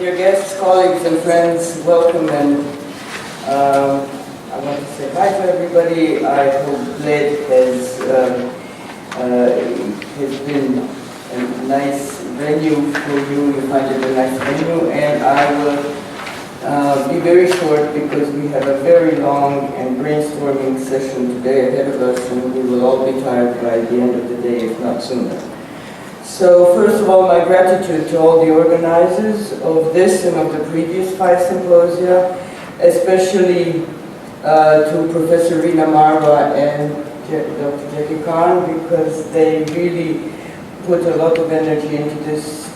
Dear guests, colleagues, and friends, welcome, and I want to say hi to everybody. I hope Bled has been a nice venue for you. You find it a nice venue, and I will be very short because we have a very long and brainstorming session today ahead of us, and we will all be tired by the end of the day, if not sooner. So first of all, my gratitude to all the organizers of this and of the previous 5 symposia, especially to Professor Rina Marva and Dr. Jerca, because they really put a lot of energy into this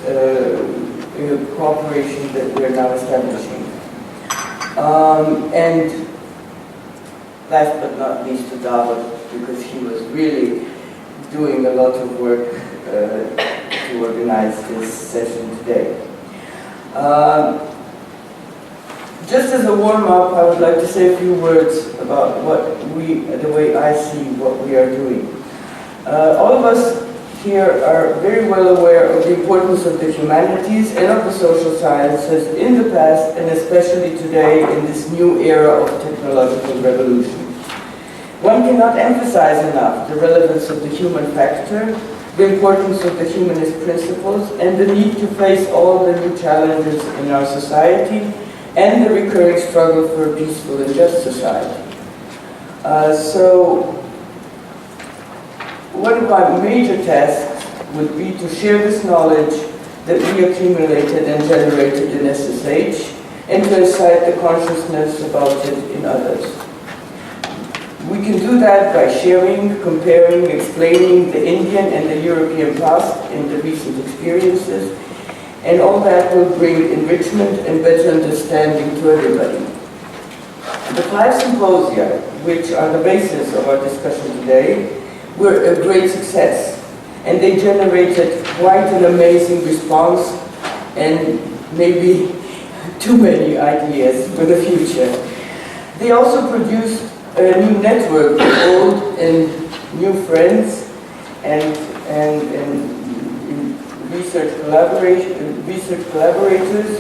cooperation that we're now establishing. And last but not least to David, because he was really doing a lot of work to organize this session today. Just as a warm-up, I would like to say a few words about the way I see what we are doing. All of us here are very well aware of the importance of the humanities and of the social sciences in the past, and especially today in this new era of technological revolution. One cannot emphasize enough the relevance of the human factor, the importance of the humanist principles, and the need to face all the new challenges in our society and the recurring struggle for a peaceful and just society. So one of my major tasks would be to share this knowledge that we accumulated and generated in SSH and to incite the consciousness about it in others. We can do that by sharing, comparing, explaining the Indian and the European past and the recent experiences, and all that will bring enrichment and better understanding to everybody. The 5 symposia, which are the basis of our discussion today, were a great success, and they generated quite an amazing response and maybe too many ideas for the future. They also produced a new network of old and new friends and research collaborators,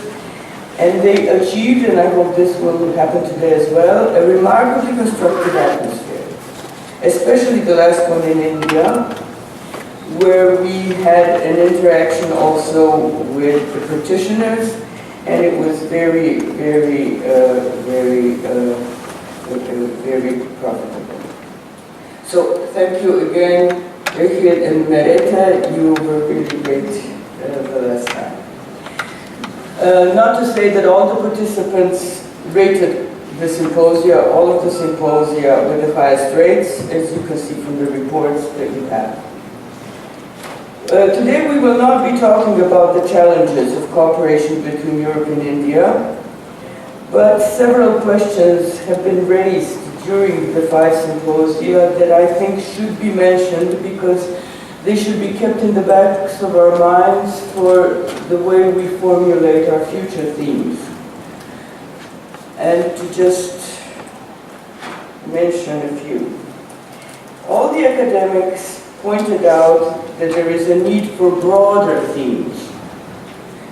and they achieved, and I hope this will happen today as well, a remarkably constructive atmosphere, especially the last one in India, where we had an interaction also with the practitioners, and it was very, very, very profitable. So thank you again, Richard and Mereta. You were really great the last time. Not to say that all the participants rated the symposia, all of the symposia with the highest rates, as you can see from the reports that you have. Today we will not be talking about the challenges of cooperation between Europe and India, but several questions have been raised during the 5 symposia that I think should be mentioned because they should be kept in the backs of our minds for the way we formulate our future themes. And to just mention a few. All the academics pointed out that there is a need for broader themes.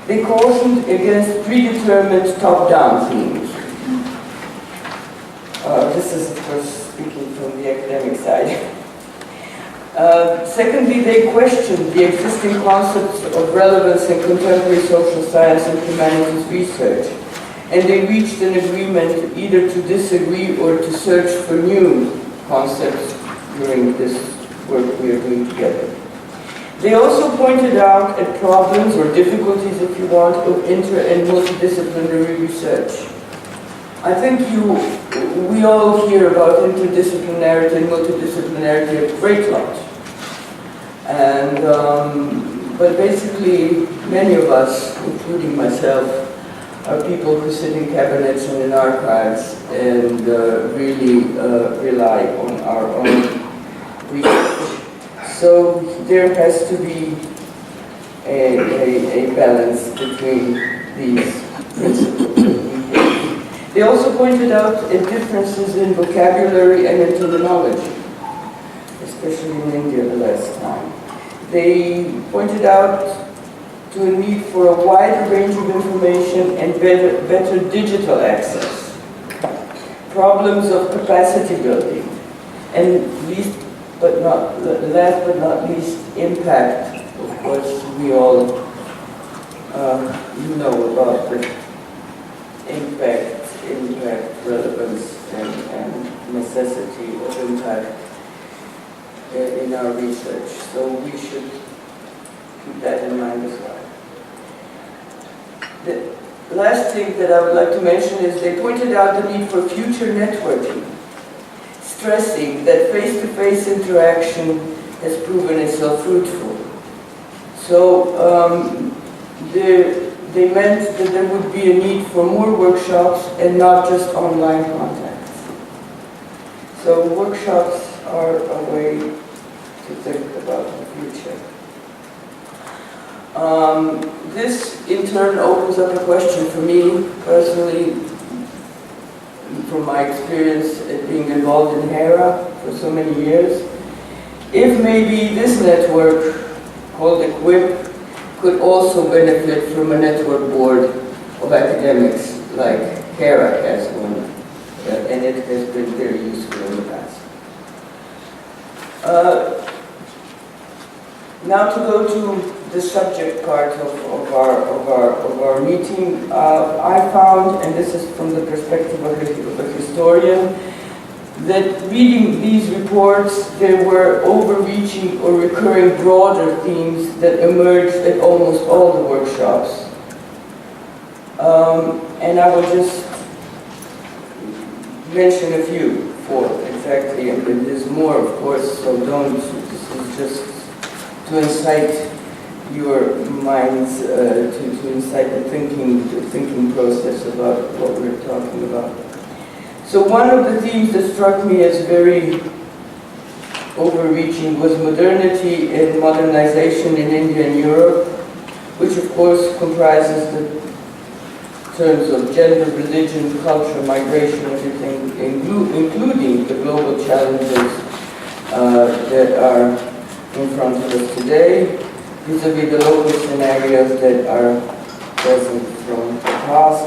They cautioned against predetermined top-down themes. This is, of course, speaking from the academic side. Secondly, they questioned the existing concepts of relevance in contemporary social science and humanities research, and they reached an agreement either to disagree or to search for new concepts during this work we are doing together. They also pointed out at problems or difficulties, if you want, of inter- and multidisciplinary research. I think we all hear about interdisciplinarity and multidisciplinarity a great lot. And, but basically, many of us, including myself, are people who sit in cabinets and in archives and really rely on our own research. So there has to be a balance between these principles. They also pointed out differences in vocabulary and in terminology, especially in India the last time. They pointed out to a need for a wider range of information and better digital access. Problems of capacity building, and last but not least, impact. Of course, we all know about the impact, relevance, and necessity of impact in our research. So we should keep that in mind as well. The last thing that I would like to mention is they pointed out the need for future networking, stressing that face-to-face interaction has proven itself fruitful. So they meant that there would be a need for more workshops and not just online contacts. So workshops are a way to think about the future. This in turn opens up a question for me personally, from my experience at being involved in HERA for so many years. If maybe this network, called EQUIP, could also benefit from a network board of academics like HERA has one, and it has been very useful in the past. Now to go to the subject part of our meeting, I found, and this is from the perspective of a historian, that reading these reports, there were overreaching or recurring broader themes that emerged at almost all the workshops. And I will just mention a few, four exactly, and there's more, of course, so don't, this is just to incite your minds, to incite the thinking process about what we're talking about. So one of the themes that struck me as very overreaching was modernity and modernization in India and Europe, which of course comprises the terms of gender, religion, culture, migration, everything, including the global challenges that are in front of us today, vis-a-vis the local scenarios that are present from the past.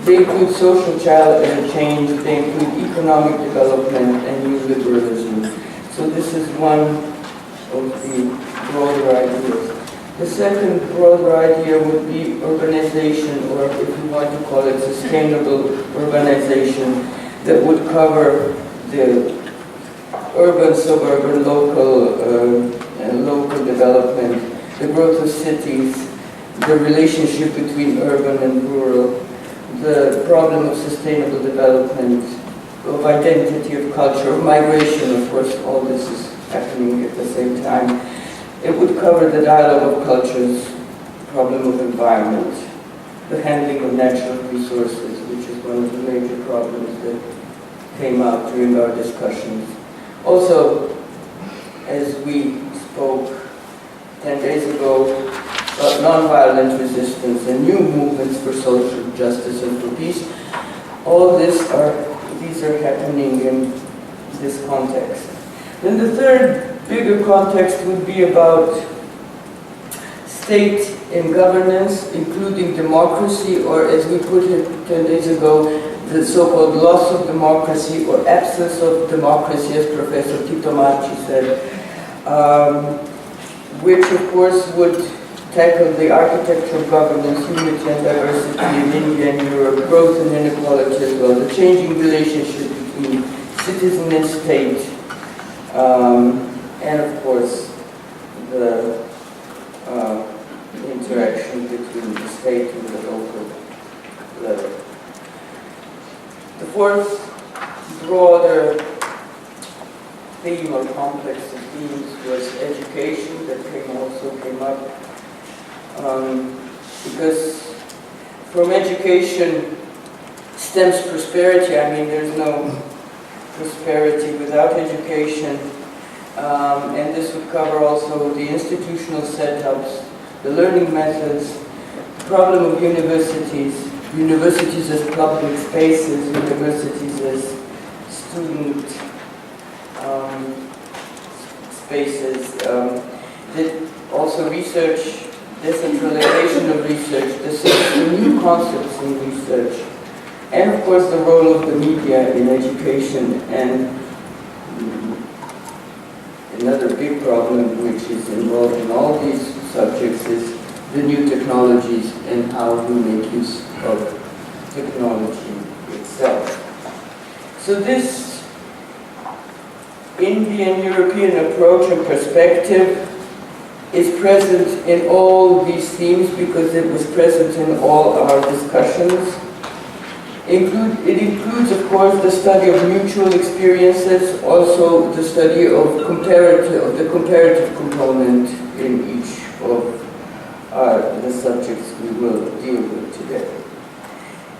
They include social change, they include economic development and new liberalism. So this is one of the broader ideas. The second broader idea would be urbanization, or if you want to call it sustainable urbanization, that would cover the urban, suburban, local development, the growth of cities, the relationship between urban and rural, the problem of sustainable development, of identity, of culture, of migration. Of course, all this is happening at the same time. It would cover the dialogue of cultures, problem of environment, the handling of natural resources, which is one of the major problems that came out during our discussions. Also, as we spoke 10 days ago, about nonviolent resistance and new movements for social justice and for peace, all these are happening in this context. Then the third bigger context would be about state and governance, including democracy, or as we put it 10 days ago, the so-called loss of democracy or absence of democracy, as Professor Tito Marchi said, which of course would tackle the architecture of governance, unity and diversity in India and Europe, growth and inequality as well, the changing relationship between citizen and state, and of course the interaction between the state and the local level. The fourth broader theme or complex of themes was education, that also came up, because from education stems prosperity. I mean, there's no prosperity without education, and this would cover also the institutional setups, the learning methods, the problem of universities as public spaces, universities as student spaces, also research decentralization of research, the search for new concepts in research, and of course the role of the media in education. And another big problem which is involved in all these subjects is the new technologies and how we make use of technology itself. So this Indian European approach and perspective is present in all these themes because it was present in all our discussions. It includes, of course, the study of mutual experiences, also the study of the comparative component in each of the subjects we will deal with today.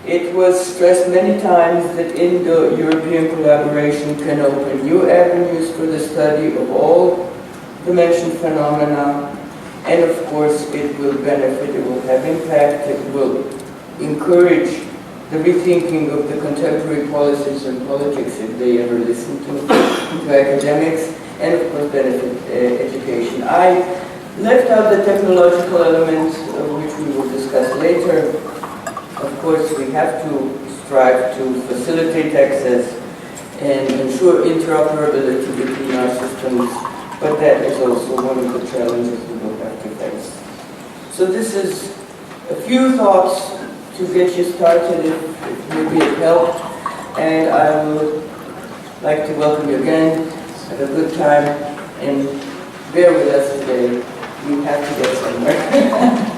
It was stressed many times that Indo-European collaboration can open new avenues for the study of all the mentioned phenomena, and of course it will benefit, it will have impact, it will encourage the rethinking of the contemporary policies and politics if they ever listen to academics, and of course benefit education. I left out the technological elements, which we will discuss later. Of course, we have to strive to facilitate access and ensure interoperability between our systems, but that is also one of the challenges we will have to face. So this is a few thoughts to get you started, if maybe it helped, and I would like to welcome you again. Have a good time, and bear with us today. We have to get somewhere.